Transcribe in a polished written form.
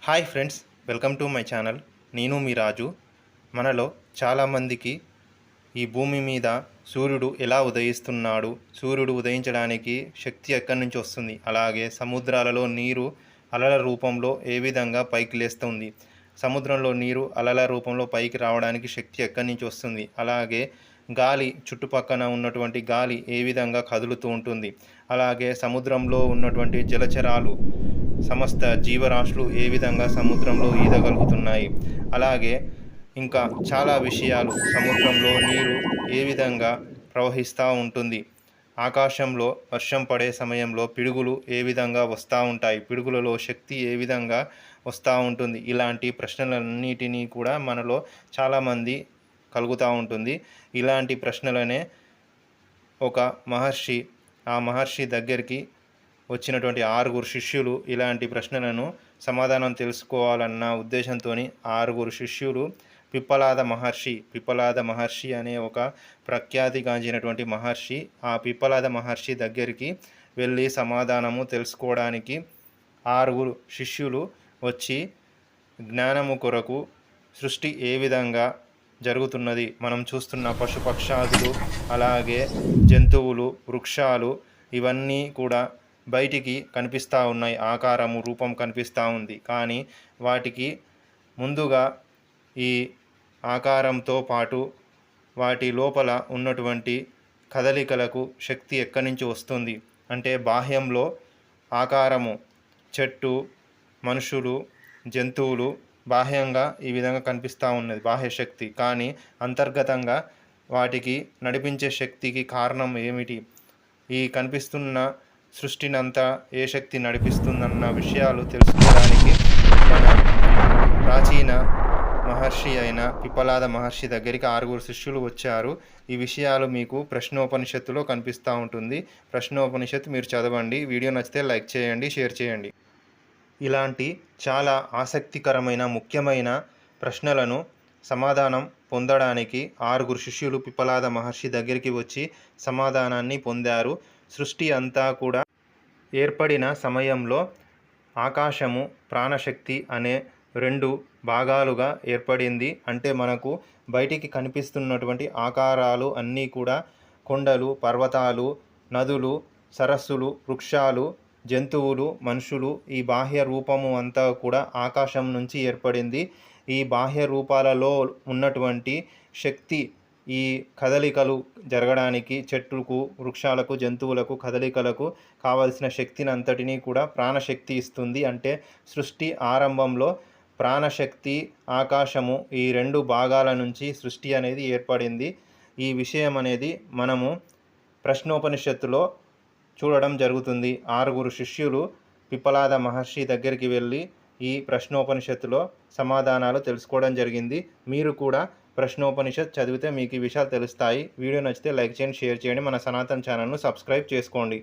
Hi friends, welcome to my channel. నేను మీ రాజు. మనలో చాలామందికి ఈ భూమి మీద సూర్యుడు ఎలా ఉదయిస్తున్నాడు, సూర్యుడు ఉదయించడానికి శక్తి ఎక్కడి నుంచి వస్తుంది, అలాగే సముద్రాలలో నీరు అలల రూపంలో ఏ విధంగా పైకి లేస్తుంది, సముద్రంలో నీరు అలల రూపంలో పైకి రావడానికి శక్తి ఎక్కడి నుంచి వస్తుంది, అలాగే గాలి చుట్టుపక్కన ఉన్నటువంటి గాలి ఏ విధంగా కదులుతూ ఉంటుంది, అలాగే సముద్రంలో ఉన్నటువంటి జలచరాలు సమస్త జీవరాశులు ఏ విధంగా సముద్రంలో ఈదగలుగుతున్నాయి, అలాగే ఇంకా చాలా విషయాలు, సముద్రంలో నీరు ఏ విధంగా ప్రవహిస్తూ ఉంటుంది, ఆకాశంలో వర్షం పడే సమయంలో పిడుగులు ఏ విధంగా వస్తూ ఉంటాయి, పిడుగులలో శక్తి ఏ విధంగా వస్తూ ఉంటుంది, ఇలాంటి ప్రశ్నలన్నిటినీ కూడా మనలో చాలామంది కలుగుతూ ఉంటుంది. ఇలాంటి ప్రశ్నలనే ఒక మహర్షి, ఆ మహర్షి దగ్గరికి వచ్చినటువంటి 6 శిష్యులు ఇలాంటి ప్రశ్నలను సమాధానం తెలుసుకోవాలన్న ఉద్దేశంతో 6 శిష్యులు పిప్పలాద మహర్షి అనే ఒక ప్రఖ్యాతిగాంచినటువంటి మహర్షి, ఆ పిప్పలాద మహర్షి దగ్గరికి వెళ్ళి సమాధానము తెలుసుకోవడానికి 6 శిష్యులు వచ్చి జ్ఞానము కొరకు సృష్టి ఏ విధంగా జరుగుతున్నది, మనం చూస్తున్న పశుపక్షాదులు, అలాగే జంతువులు, వృక్షాలు ఇవన్నీ కూడా బయటికి కనిపిస్తూ ఉన్నాయి, ఆకారము రూపం కనిపిస్తూ ఉంది. కానీ వాటికి ముందుగా ఈ ఆకారంతో పాటు వాటి లోపల ఉన్నటువంటి కదలికలకు శక్తి ఎక్కడి నుంచి వస్తుంది అంటే, బాహ్యంలో ఆకారము, చెట్టు, మనుషులు, జంతువులు బాహ్యంగా ఈ విధంగా కనిపిస్తూ ఉన్నది బాహ్య శక్తి. కానీ అంతర్గతంగా వాటికి నడిపించే శక్తికి కారణం ఏమిటి, ఈ కనిపిస్తున్న సృష్టినంతా ఏ శక్తి నడిపిస్తుందన్న విషయాలు తెలుసుకోవడానికి మన ప్రాచీన మహర్షి అయిన పిప్పలాద మహర్షి దగ్గరికి 6 శిష్యులు వచ్చారు. ఈ విషయాలు మీకు ప్రశ్నోపనిషత్తులో కనిపిస్తూ ఉంటుంది. ప్రశ్నోపనిషత్తు మీరు చదవండి. వీడియో నచ్చితే లైక్ చేయండి, షేర్ చేయండి. ఇలాంటి చాలా ఆసక్తికరమైన ముఖ్యమైన ప్రశ్నలను సమాధానం పొందడానికి 6 శిష్యులు పిప్పలాద మహర్షి దగ్గరికి వచ్చి సమాధానాన్ని పొందారు. సృష్టి అంతా కూడా ఏర్పడిన సమయంలో ఆకాశము, ప్రాణశక్తి అనే 2 భాగాలుగా ఏర్పడింది. అంటే మనకు బయటికి కనిపిస్తున్నటువంటి ఆకారాలు అన్నీ కూడా కొండలు, పర్వతాలు, నదులు, సరస్సులు, వృక్షాలు, జంతువులు, మనుషులు, ఈ బాహ్య రూపము అంతా కూడా ఆకాశం నుంచి ఏర్పడింది. ఈ బాహ్య రూపాలలో ఉన్నటువంటి శక్తి ఈ కదలికలు జరగడానికి, చెట్టుకు, వృక్షాలకు, జంతువులకు కదలికలకు కావలసిన శక్తిని అంతటినీ కూడా ప్రాణశక్తి ఇస్తుంది. అంటే సృష్టి ఆరంభంలో ప్రాణశక్తి, ఆకాశము ఈ 2 భాగాల నుంచి సృష్టి అనేది ఏర్పడింది. ఈ విషయం అనేది మనము ప్రశ్నోపనిషత్తులో చూడడం జరుగుతుంది. 6 శిష్యులు పిప్పలాద మహర్షి దగ్గరికి వెళ్ళి ఈ ప్రశ్నోపనిషత్తులో సమాధానాలు తెలుసుకోవడం జరిగింది. మీరు కూడా ప్రశ్నోపనిషత్ చదివితే మీకు ఈ విషయాలు తెలుస్తాయి. వీడియో నచ్చితే లైక్ చేయండి, షేర్ చేయండి. మన సనాతన్ ఛానల్ను సబ్స్క్రైబ్ చేసుకోండి.